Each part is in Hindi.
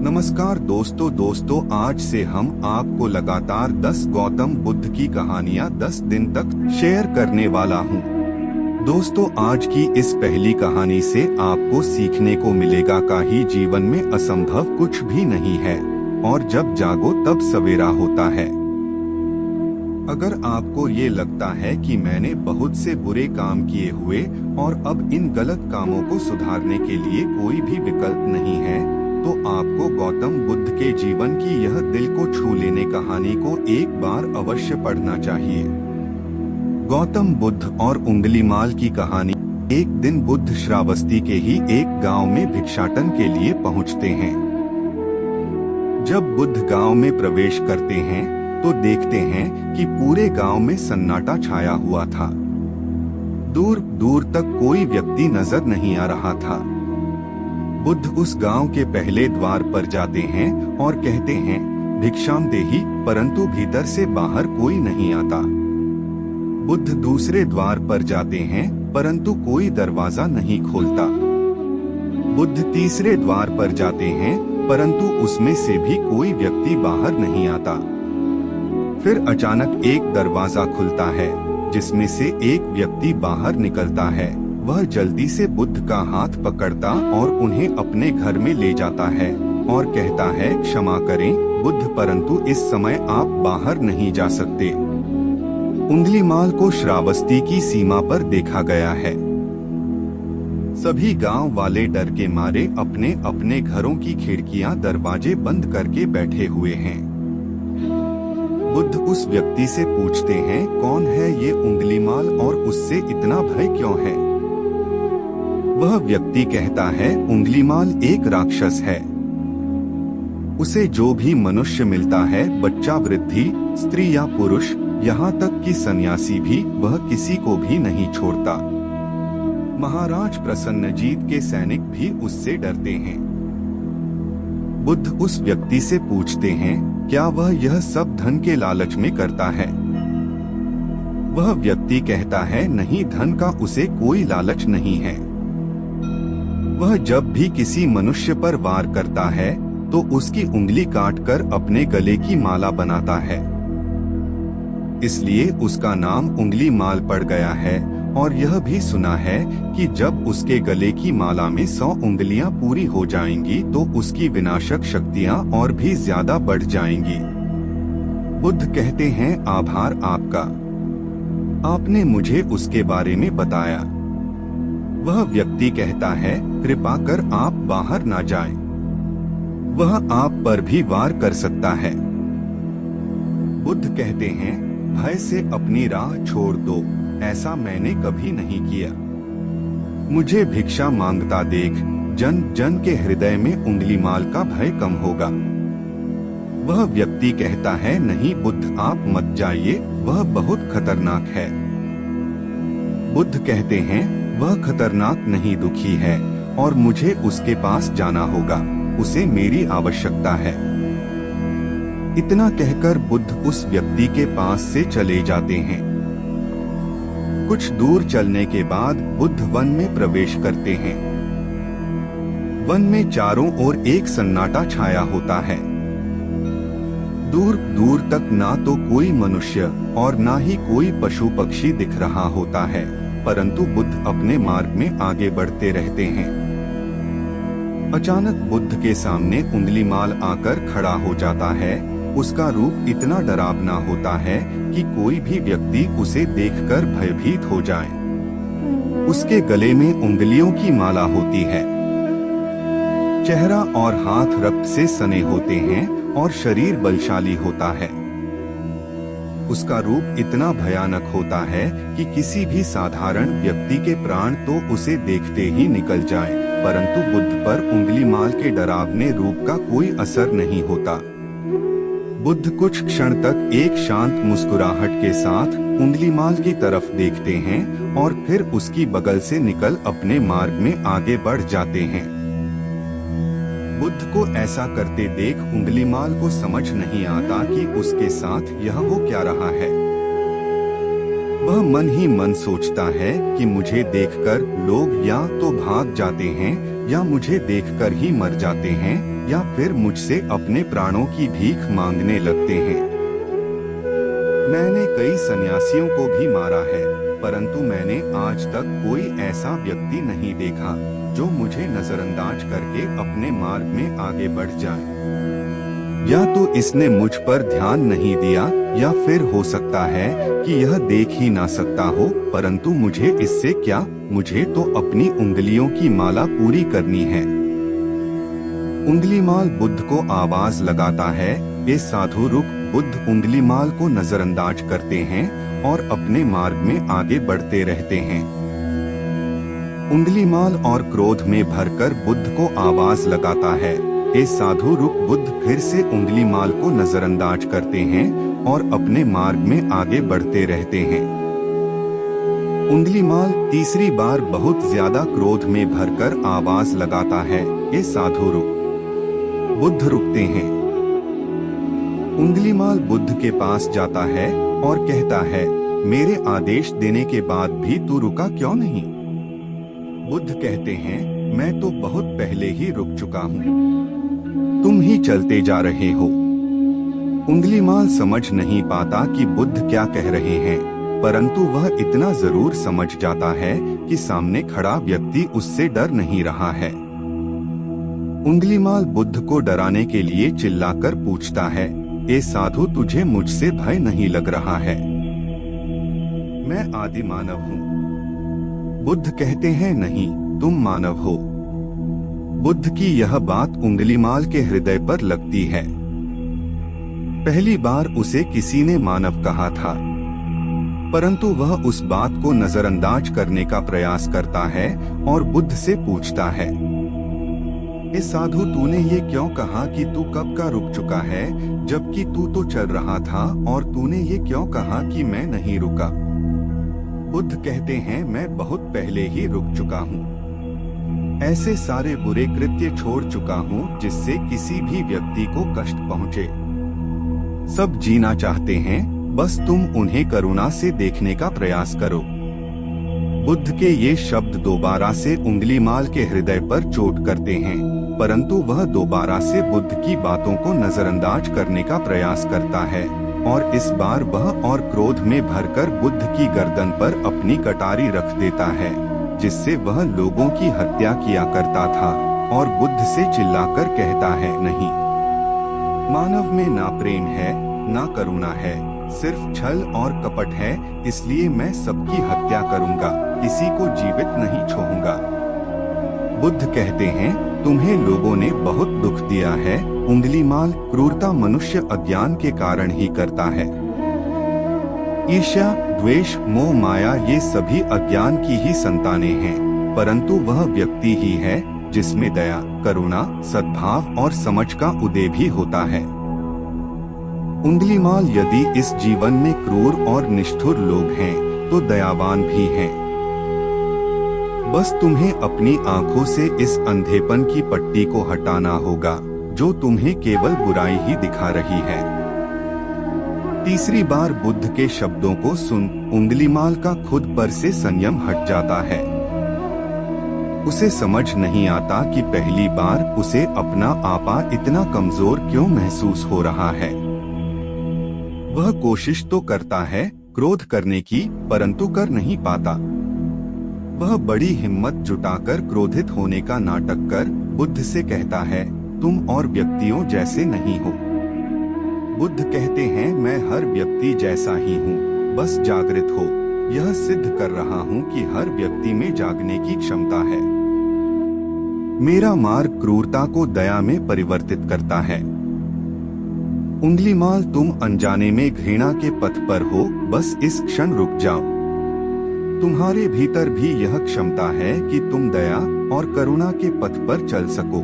नमस्कार दोस्तों, आज से हम आपको लगातार 10 गौतम बुद्ध की कहानियां 10 दिन तक शेयर करने वाला हूं। दोस्तों, आज की इस पहली कहानी से आपको सीखने को मिलेगा कि जीवन में असंभव कुछ भी नहीं है और जब जागो तब सवेरा होता है। अगर आपको ये लगता है कि मैंने बहुत से बुरे काम किए हुए और अब इन गलत कामों को सुधारने के लिए कोई भी विकल्प नहीं है, तो आपको गौतम बुद्ध के जीवन की यह दिल को छू लेने कहानी को एक बार अवश्य पढ़ना चाहिए। गौतम बुद्ध और उंगलीमाल की कहानी। एक दिन बुद्ध श्रावस्ती के ही एक गांव में भिक्षाटन के लिए पहुंचते हैं। जब बुद्ध गांव में प्रवेश करते हैं तो देखते हैं कि पूरे गांव में सन्नाटा छाया हुआ था। दूर दूर तक कोई व्यक्ति नजर नहीं आ रहा था। बुद्ध उस गांव के पहले द्वार पर जाते हैं और कहते हैं, भिक्षाम देहि, परंतु भीतर से बाहर कोई नहीं आता। बुद्ध दूसरे द्वार पर जाते हैं परंतु कोई दरवाजा नहीं खोलता। बुद्ध तीसरे द्वार पर जाते हैं परंतु उसमें से भी कोई व्यक्ति बाहर नहीं आता। फिर अचानक एक दरवाजा खुलता है जिसमें से एक व्यक्ति बाहर निकलता है। वह जल्दी से बुद्ध का हाथ पकड़ता और उन्हें अपने घर में ले जाता है और कहता है, क्षमा करें बुद्ध, परंतु इस समय आप बाहर नहीं जा सकते। उंगलीमाल को श्रावस्ती की सीमा पर देखा गया है। सभी गांव वाले डर के मारे अपने अपने घरों की खिड़कियां दरवाजे बंद करके बैठे हुए हैं। बुद्ध उस व्यक्ति से पूछते हैं, कौन है ये उंगलीमाल और उससे इतना भय क्यों है? वह व्यक्ति कहता है, उंगलीमाल एक राक्षस है। उसे जो भी मनुष्य मिलता है, बच्चा, वृद्धि, स्त्री या पुरुष, यहाँ तक कि सन्यासी भी, वह किसी को भी नहीं छोड़ता। महाराज प्रसन्नजीत के सैनिक भी उससे डरते हैं। बुद्ध उस व्यक्ति से पूछते हैं, क्या वह यह सब धन के लालच में करता है? वह व्यक्ति कहता है, नहीं, धन का उसे कोई लालच नहीं है। वह जब भी किसी मनुष्य पर वार करता है तो उसकी उंगली काटकर अपने गले की माला बनाता है। इसलिए उसका नाम उंगलीमाल पड़ गया है। और यह भी सुना है कि जब उसके गले की माला में 100 उंगलियां पूरी हो जाएंगी तो उसकी विनाशक शक्तियां और भी ज्यादा बढ़ जाएंगी। बुद्ध कहते हैं, आभार आपका, आपने मुझे उसके बारे में बताया। वह व्यक्ति कहता है, कृपा कर आप बाहर ना जाएं। वह आप पर भी वार कर सकता है। बुद्ध कहते हैं, भय से अपनी राह छोड़ दो, ऐसा मैंने कभी नहीं किया। मुझे भिक्षा मांगता देख जन जन के हृदय में उंगलीमाल का भय कम होगा। वह व्यक्ति कहता है, नहीं बुद्ध, आप मत जाइए, वह बहुत खतरनाक है। बुद्ध कहते हैं, वह खतरनाक नहीं, दुखी है और मुझे उसके पास जाना होगा, उसे मेरी आवश्यकता है। इतना कहकर बुद्ध उस व्यक्ति के पास से चले जाते हैं। कुछ दूर चलने के बाद बुद्ध वन में प्रवेश करते हैं। वन में चारों ओर एक सन्नाटा छाया होता है। दूर दूर तक ना तो कोई मनुष्य और ना ही कोई पशु पक्षी दिख रहा होता है, परंतु बुद्ध अपने मार्ग में आगे बढ़ते रहते हैं। अचानक बुद्ध के सामने उंगलीमाल आकर खड़ा हो जाता है। उसका रूप इतना डरावना होता है कि कोई भी व्यक्ति उसे देखकर भयभीत हो जाए। उसके गले में उंगलियों की माला होती है। चेहरा और हाथ रक्त से सने होते हैं और शरीर बलशाली होता है। उसका रूप इतना भयानक होता है कि किसी भी साधारण व्यक्ति के प्राण तो उसे देखते ही निकल जाएं, परंतु बुद्ध पर उंगलीमाल के डरावने रूप का कोई असर नहीं होता। बुद्ध कुछ क्षण तक एक शांत मुस्कुराहट के साथ उंगलीमाल की तरफ देखते हैं और फिर उसकी बगल से निकल अपने मार्ग में आगे बढ़ जाते हैं। बुद्ध को ऐसा करते देख उंगलीमाल को समझ नहीं आता कि उसके साथ यह हो क्या रहा है। वह मन ही मन सोचता है कि मुझे देखकर लोग या तो भाग जाते हैं या मुझे देखकर ही मर जाते हैं, या फिर मुझसे अपने प्राणों की भीख मांगने लगते हैं। मैंने कई सन्यासियों को भी मारा है, परंतु मैंने आज तक कोई ऐसा व्यक्ति नहीं देखा जो मुझे नजरअंदाज करके अपने मार्ग में आगे बढ़ जाए। या तो इसने मुझ पर ध्यान नहीं दिया, या फिर हो सकता है कि यह देख ही ना सकता हो, परंतु मुझे इससे क्या, मुझे तो अपनी उंगलियों की माला पूरी करनी है। उंगलीमाल बुद्ध को आवाज लगाता है, ए साधु रुक। बुद्ध उंगलीमाल को नजरअंदाज करते हैं और अपने मार्ग में आगे बढ़ते रहते हैं। उंगलीमाल और क्रोध में भरकर बुद्ध को आवाज लगाता है, ए साधु रुक। बुद्ध फिर से उंगलीमाल को नजरअंदाज करते हैं और अपने मार्ग में आगे बढ़ते रहते हैं। उंगलीमाल तीसरी बार बहुत ज्यादा क्रोध में भरकर आवाज लगाता है, ए साधु रुक। बुद्ध रुकते हैं। उंगलीमाल बुद्ध के पास जाता है और कहता है, मेरे आदेश देने के बाद भी तू रुका क्यों नहीं? बुद्ध कहते हैं, मैं तो बहुत पहले ही रुक चुका हूँ, तुम ही चलते जा रहे हो। उंगलीमाल समझ नहीं पाता कि बुद्ध क्या कह रहे हैं, परंतु वह इतना जरूर समझ जाता है कि सामने खड़ा व्यक्ति उससे डर नहीं रहा है। उंगलीमाल बुद्ध को डराने के लिए चिल्लाकर पूछता है, ए साधु तुझे मुझसे भय नहीं लग रहा है? मैं आदि मानव हूँ। बुद्ध कहते हैं, नहीं, तुम मानव हो। बुद्ध की यह बात उंगलीमाल के हृदय पर लगती है। पहली बार उसे किसी ने मानव कहा था, परंतु वह उस बात को नजरअंदाज करने का प्रयास करता है और बुद्ध से पूछता है, ए साधु तूने ये क्यों कहा कि तू कब का रुक चुका है, जबकि तू तो चल रहा था, और तूने ये क्यों कहा कि मैं नहीं रुका? बुद्ध कहते हैं, मैं बहुत पहले ही रुक चुका हूँ। ऐसे सारे बुरे कृत्य छोड़ चुका हूँ जिससे किसी भी व्यक्ति को कष्ट पहुँचे। सब जीना चाहते हैं, बस तुम उन्हें करुणा से देखने का प्रयास करो। बुद्ध के ये शब्द दोबारा से उंगलीमाल के हृदय पर चोट करते हैं, परंतु वह दोबारा से बुद्ध की बातों को नजरअंदाज करने का प्रयास करता है, और इस बार वह और क्रोध में भरकर बुद्ध की गर्दन पर अपनी कटारी रख देता है, जिससे वह लोगों की हत्या किया करता था, और बुद्ध से चिल्लाकर कहता है, नहीं, मानव में ना प्रेम है ना करुणा है, सिर्फ छल और कपट है, इसलिए मैं सबकी हत्या करूंगा, किसी को जीवित नहीं छोड़ूंगा। बुद्ध कहते हैं, तुम्हें लोगों ने बहुत दुख दिया है। उंगलीमाल, क्रूरता मनुष्य अज्ञान के कारण ही करता है। ईर्ष्या, द्वेष, मोह, माया ये सभी अज्ञान की ही संतानें हैं, परंतु वह व्यक्ति ही है जिसमें दया, करुणा, सद्भाव और समझ का उदय भी होता है। उंगलीमाल, यदि इस जीवन में क्रूर और निष्ठुर लोग हैं, तो दयावान भी हैं। बस तुम्हें अपनी आंखों से इस अंधेपन की पट्टी को हटाना होगा, जो तुम्हें केवल बुराई ही दिखा रही है। तीसरी बार बुद्ध के शब्दों को सुन उंगलीमाल का खुद पर से संयम हट जाता है। उसे समझ नहीं आता कि पहली बार उसे अपना आपा इतना कमजोर क्यों महसूस हो रहा है। वह कोशिश तो करता है क्रोध करने की, परंतु कर नहीं पाता। वह बड़ी हिम्मत जुटाकर क्रोधित होने का नाटक कर बुद्ध से कहता है, तुम और व्यक्तियों जैसे नहीं हो। बुद्ध कहते हैं, मैं हर व्यक्ति जैसा ही हूँ, बस जागृत हो। यह सिद्ध कर रहा हूँ कि हर व्यक्ति में जागने की क्षमता है। मेरा मार्ग क्रूरता को दया में परिवर्तित करता है। उंगलीमाल, तुम अनजाने में घृणा के पथ पर हो, बस इस क्षण रुक जाओ। तुम्हारे भीतर भी यह क्षमता है कि तुम दया और करुणा के पथ पर चल सको।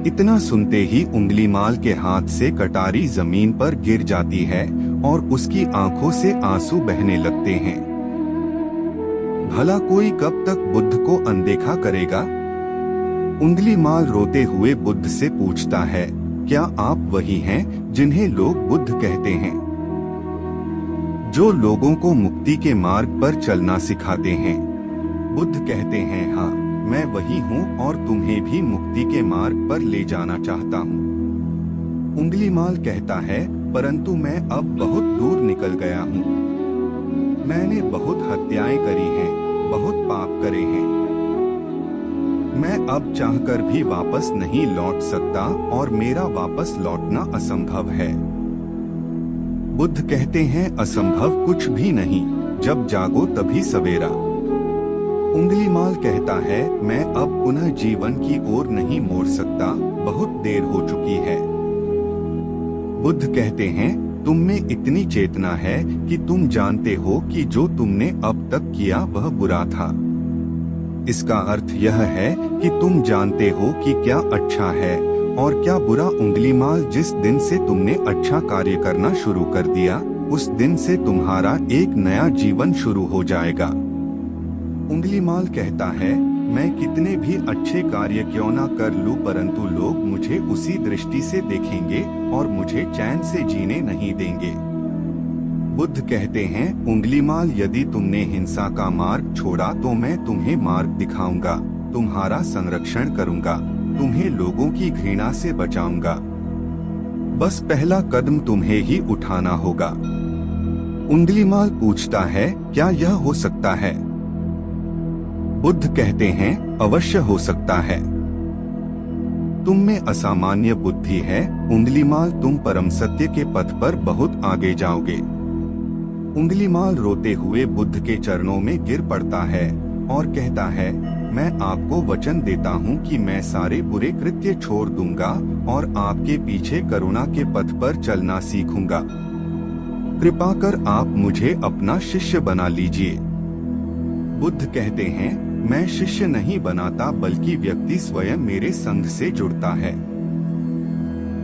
इतना सुनते ही उंगलीमाल के हाथ से कटारी जमीन पर गिर जाती है और उसकी आंखों से आंसू बहने लगते हैं। भला कोई कब तक बुद्ध को अनदेखा करेगा? उंगलीमाल रोते हुए बुद्ध से पूछता है, क्या आप वही हैं जिन्हें लोग बुद्ध कहते हैं, जो लोगों को मुक्ति के मार्ग पर चलना सिखाते हैं? बुद्ध कहते हैं, हाँ। मैं वही हूँ और तुम्हें भी मुक्ति के मार्ग पर ले जाना चाहता हूँ। उंगलीमाल कहता है, परंतु मैं अब बहुत दूर निकल गया हूँ। मैंने बहुत हत्याएं करी हैं, बहुत पाप करे हैं। मैं अब चाहकर भी वापस नहीं लौट सकता और मेरा वापस लौटना असंभव है। बुद्ध कहते हैं, असंभव कुछ भी नहीं, जब जागो तभी सवेरा। उंगलीमाल कहता है, मैं अब पुनः जीवन की ओर नहीं मोड़ सकता, बहुत देर हो चुकी है। बुद्ध कहते हैं, तुम में इतनी चेतना है कि तुम जानते हो कि जो तुमने अब तक किया वह बुरा था। इसका अर्थ यह है कि तुम जानते हो कि क्या अच्छा है और क्या बुरा। उंगलीमाल, जिस दिन से तुमने अच्छा कार्य करना शुरू कर दिया, उस दिन से तुम्हारा एक नया जीवन शुरू हो जाएगा। उंगलीमाल कहता है, मैं कितने भी अच्छे कार्य क्यों ना कर लूं, परंतु लोग मुझे उसी दृष्टि से देखेंगे और मुझे चैन से जीने नहीं देंगे। बुद्ध कहते हैं, उंगलीमाल, यदि तुमने हिंसा का मार्ग छोड़ा तो मैं तुम्हें मार्ग दिखाऊंगा, तुम्हारा संरक्षण करूंगा, तुम्हें लोगों की घृणा से बचाऊंगा। बस पहला कदम तुम्हें ही उठाना होगा। उंगलीमाल पूछता है, क्या यह हो सकता है? बुद्ध कहते हैं, अवश्य हो सकता है। तुम में असामान्य बुद्धि है उंगलीमाल, तुम परम सत्य के पथ पर बहुत आगे जाओगे। उंगलीमाल रोते हुए बुद्ध के चरणों में गिर पड़ता है और कहता है, मैं आपको वचन देता हूँ कि मैं सारे बुरे कृत्य छोड़ दूंगा और आपके पीछे करुणा के पथ पर चलना सीखूंगा। कृपा कर आप मुझे अपना शिष्य बना लीजिए। बुद्ध कहते हैं, मैं शिष्य नहीं बनाता, बल्कि व्यक्ति स्वयं मेरे संग से जुड़ता है।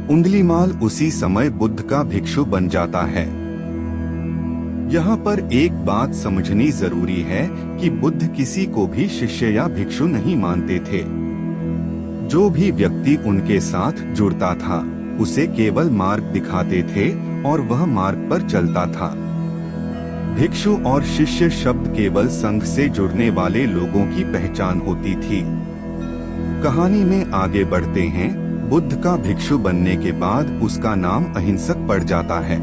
उंगलीमाल उसी समय बुद्ध का भिक्षु बन जाता है। यहाँ पर एक बात समझनी जरूरी है कि बुद्ध किसी को भी शिष्य या भिक्षु नहीं मानते थे। जो भी व्यक्ति उनके साथ जुड़ता था, उसे केवल मार्ग दिखाते थे और वह मार्ग पर चलता था। भिक्षु और शिष्य शब्द केवल संघ से जुड़ने वाले लोगों की पहचान होती थी। कहानी में आगे बढ़ते हैं। बुद्ध का भिक्षु बनने के बाद उसका नाम अहिंसक पड़ जाता है।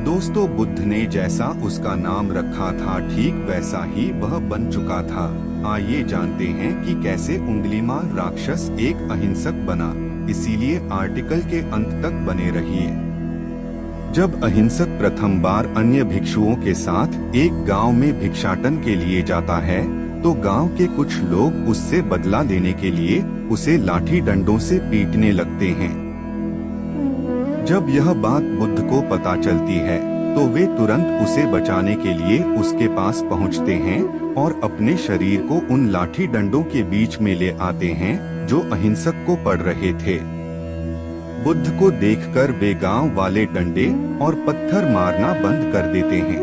दोस्तों, बुद्ध ने जैसा उसका नाम रखा था, ठीक वैसा ही वह बन चुका था। आइए जानते हैं कि कैसे उंगलीमाल राक्षस एक अहिंसक बना। इसीलिए आर्टिकल के अंत तक बने रहिए। जब अहिंसक प्रथम बार अन्य भिक्षुओं के साथ एक गांव में भिक्षाटन के लिए जाता है, तो गांव के कुछ लोग उससे बदला लेने के लिए उसे लाठी डंडों से पीटने लगते हैं। जब यह बात बुद्ध को पता चलती है, तो वे तुरंत उसे बचाने के लिए उसके पास पहुंचते हैं और अपने शरीर को उन लाठी डंडों के बीच में ले आते हैं जो अहिंसक को पड़ रहे थे। बुद्ध को देखकर वे गांव वाले डंडे और पत्थर मारना बंद कर देते हैं।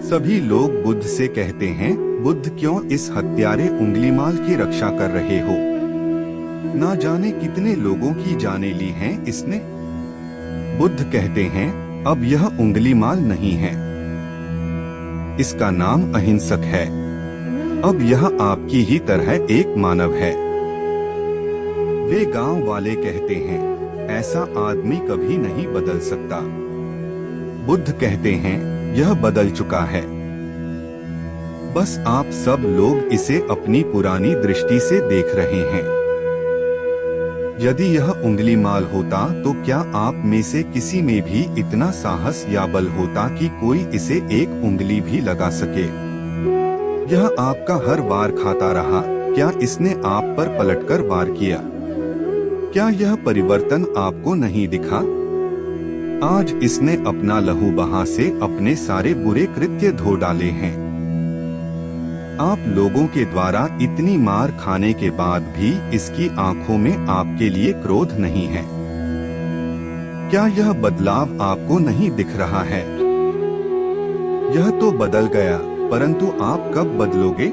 सभी लोग बुद्ध से कहते हैं, बुद्ध क्यों इस हत्यारे उंगलीमाल की रक्षा कर रहे हो? ना जाने कितने लोगों की जानें ली हैं इसने। बुद्ध कहते हैं, अब यह उंगलीमाल नहीं है, इसका नाम अहिंसक है। अब यह आपकी ही तरह एक मानव है। वे गांव वाले कहते हैं, ऐसा आदमी कभी नहीं बदल सकता। बुद्ध कहते हैं, यह बदल चुका है। बस आप सब लोग इसे अपनी पुरानी दृष्टि से देख रहे हैं। यदि यह उंगलीमाल होता तो क्या आप में से किसी में भी इतना साहस या बल होता कि कोई इसे एक उंगली भी लगा सके? यह आपका हर वार खाता रहा, क्या इसने आप पर पलटकर वार किया? क्या यह परिवर्तन आपको नहीं दिखा? आज इसने अपना लहू बहा से अपने सारे बुरे कृत्य धो डाले हैं। आप लोगों के द्वारा इतनी मार खाने के बाद भी इसकी आंखों में आपके लिए क्रोध नहीं है। क्या यह बदलाव आपको नहीं दिख रहा है? यह तो बदल गया, परंतु आप कब बदलोगे?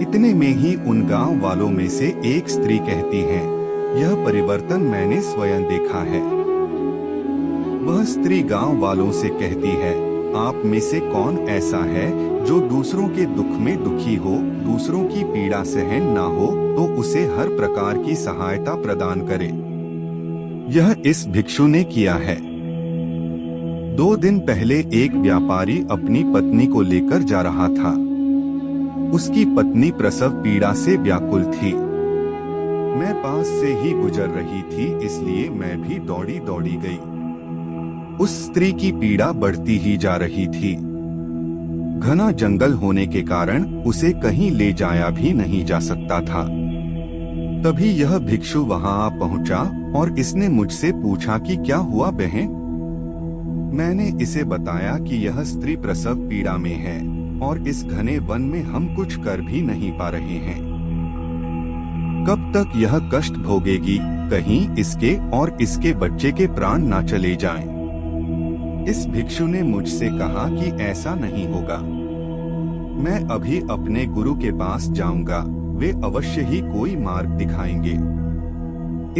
इतने में ही उन गांव वालों में से एक स्त्री कहती है, यह परिवर्तन मैंने स्वयं देखा है। वह स्त्री गांव वालों से कहती है, आप में से कौन ऐसा है जो दूसरों के दुख में दुखी हो, दूसरों की पीड़ा सहन ना हो तो उसे हर प्रकार की सहायता प्रदान करे। यह इस भिक्षु ने किया है। 2 दिन पहले एक व्यापारी अपनी पत्नी को लेकर जा रहा था। उसकी पत्नी प्रसव पीड़ा से व्याकुल थी। मैं पास से ही गुजर रही थी, इसलिए मैं भी दौड़ी दौड़ी गई। उस स्त्री की पीड़ा बढ़ती ही जा रही थी। घना जंगल होने के कारण उसे कहीं ले जाया भी नहीं जा सकता था। तभी यह भिक्षु वहां आ पहुंचा और इसने मुझसे पूछा कि क्या हुआ बहन। मैंने इसे बताया कि यह स्त्री प्रसव पीड़ा में है और इस घने वन में हम कुछ कर भी नहीं पा रहे हैं। कब तक यह कष्ट भोगेगी, कहीं इसके और इसके बच्चे के प्राण ना चले जाएं। इस भिक्षु ने मुझसे कहा कि ऐसा नहीं होगा, मैं अभी अपने गुरु के पास जाऊंगा, वे अवश्य ही कोई मार्ग दिखाएंगे।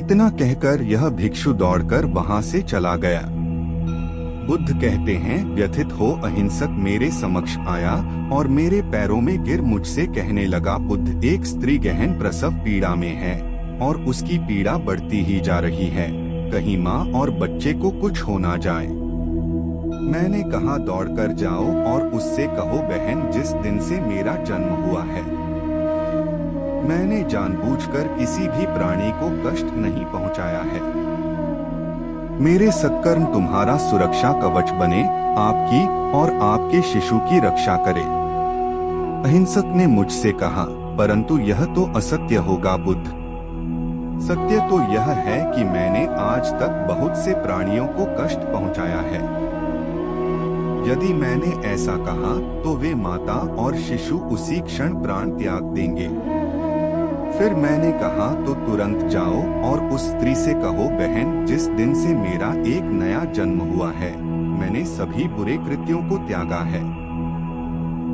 इतना कहकर यह भिक्षु दौड़कर वहां से चला गया। बुद्ध कहते हैं, व्यथित हो अहिंसक मेरे समक्ष आया और मेरे पैरों में गिर मुझसे कहने लगा, बुद्ध एक स्त्री गहन प्रसव पीड़ा में है और उसकी पीड़ा बढ़ती ही जा रही है, कहीं माँ और बच्चे को कुछ हो ना जाए। मैंने कहा दौड़कर जाओ और उससे कहो, बहन जिस दिन से मेरा जन्म हुआ है मैंने जानबूझकर किसी भी प्राणी को कष्ट नहीं पहुंचाया है। मेरे सत्कर्म तुम्हारा सुरक्षा कवच बने, आपकी और आपके शिशु की रक्षा करे। अहिंसक ने मुझसे कहा, परंतु यह तो असत्य होगा बुद्ध। सत्य तो यह है कि मैंने आज तक बहुत से प्राणियों को कष्ट पहुंचाया है। यदि मैंने ऐसा कहा तो वे माता और शिशु उसी क्षण प्राण त्याग देंगे। फिर मैंने कहा तो तुरंत जाओ और उस स्त्री से कहो, बहन जिस दिन से मेरा एक नया जन्म हुआ है मैंने सभी बुरे कृत्यों को त्यागा है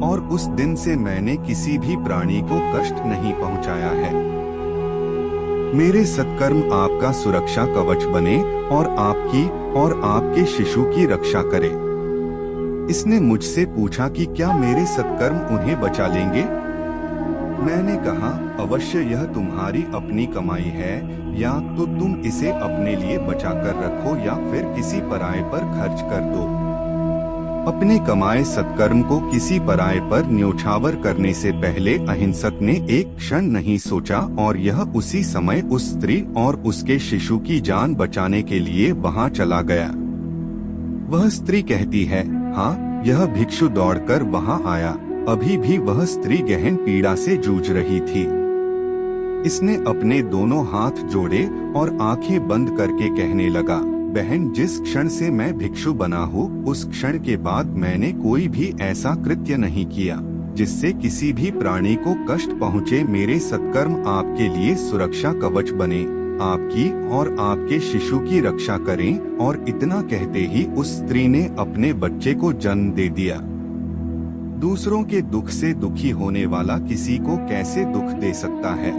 और उस दिन से मैंने किसी भी प्राणी को कष्ट नहीं पहुंचाया है। मेरे सत्कर्म आपका सुरक्षा कवच बने और आपकी और आपके शिशु की रक्षा करे। इसने मुझसे पूछा कि क्या मेरे सत्कर्म उन्हें बचा लेंगे। मैंने कहा, अवश्य यह तुम्हारी अपनी कमाई है, या तो तुम इसे अपने लिए बचा कर रखो या फिर किसी पराये पर खर्च कर दो। अपने कमाए सत्कर्म को किसी पराये पर न्योछावर करने से पहले अहिंसक ने एक क्षण नहीं सोचा और यह उसी समय उस स्त्री और उसके शिशु की जान बचाने के लिए वहां चला गया। वह स्त्री कहती है, हाँ यह भिक्षु दौड़कर वहां आया। अभी भी वह स्त्री गहन पीड़ा से जूझ रही थी। इसने अपने दोनों हाथ जोड़े और आंखें बंद करके कहने लगा, बहन जिस क्षण से मैं भिक्षु बना हूँ उस क्षण के बाद मैंने कोई भी ऐसा कृत्य नहीं किया जिससे किसी भी प्राणी को कष्ट पहुँचे। मेरे सत्कर्म आपके लिए सुरक्षा कवच बने, आपकी और आपके शिशु की रक्षा करें। और इतना कहते ही उस स्त्री ने अपने बच्चे को जन्म दे दिया। दूसरों के दुख से दुखी होने वाला किसी को कैसे दुख दे सकता है।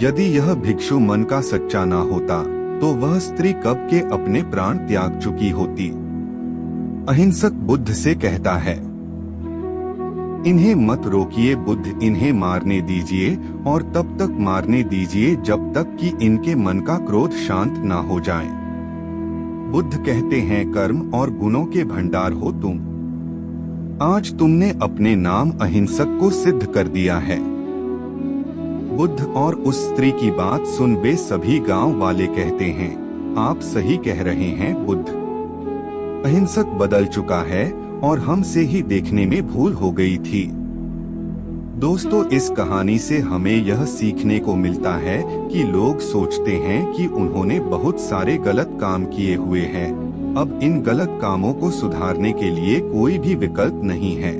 यदि यह भिक्षु मन का सच्चा ना होता तो वह स्त्री कब के अपने प्राण त्याग चुकी होती। अहिंसक बुद्ध से कहता है, इन्हें मत रोकिए बुद्ध, इन्हें मारने दीजिए और तब तक मारने दीजिए जब तक कि इनके मन का क्रोध शांत ना हो जाए। बुद्ध कहते हैं, कर्म और गुणों के भंडार हो तुम। आज तुमने अपने नाम अहिंसक को सिद्ध कर दिया है। बुद्ध और उस स्त्री की बात सुन वे सभी गांव वाले कहते हैं, आप सही कह रहे हैं बुद्ध। अहिंसक बदल चुका है और हमसे ही देखने में भूल हो गई थी। दोस्तों, इस कहानी से हमें यह सीखने को मिलता है कि लोग सोचते हैं कि उन्होंने बहुत सारे गलत काम किए हुए हैं, अब इन गलत कामों को सुधारने के लिए कोई भी विकल्प नहीं है।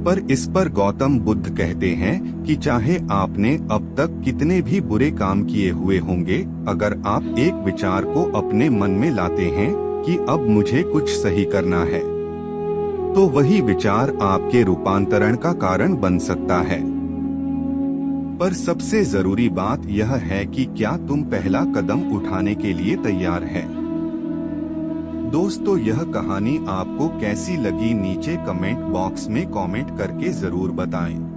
पर इस पर गौतम बुद्ध कहते हैं कि चाहे आपने अब तक कितने भी बुरे काम किए हुए होंगे, अगर आप एक विचार को अपने मन में लाते हैं कि अब मुझे कुछ सही करना है, तो वही विचार आपके रूपांतरण का कारण बन सकता है। पर सबसे जरूरी बात यह है कि क्या तुम पहला कदम उठाने के लिए तैयार है। दोस्तों यह कहानी आपको कैसी लगी नीचे कमेंट बॉक्स में कमेंट करके जरूर बताएं।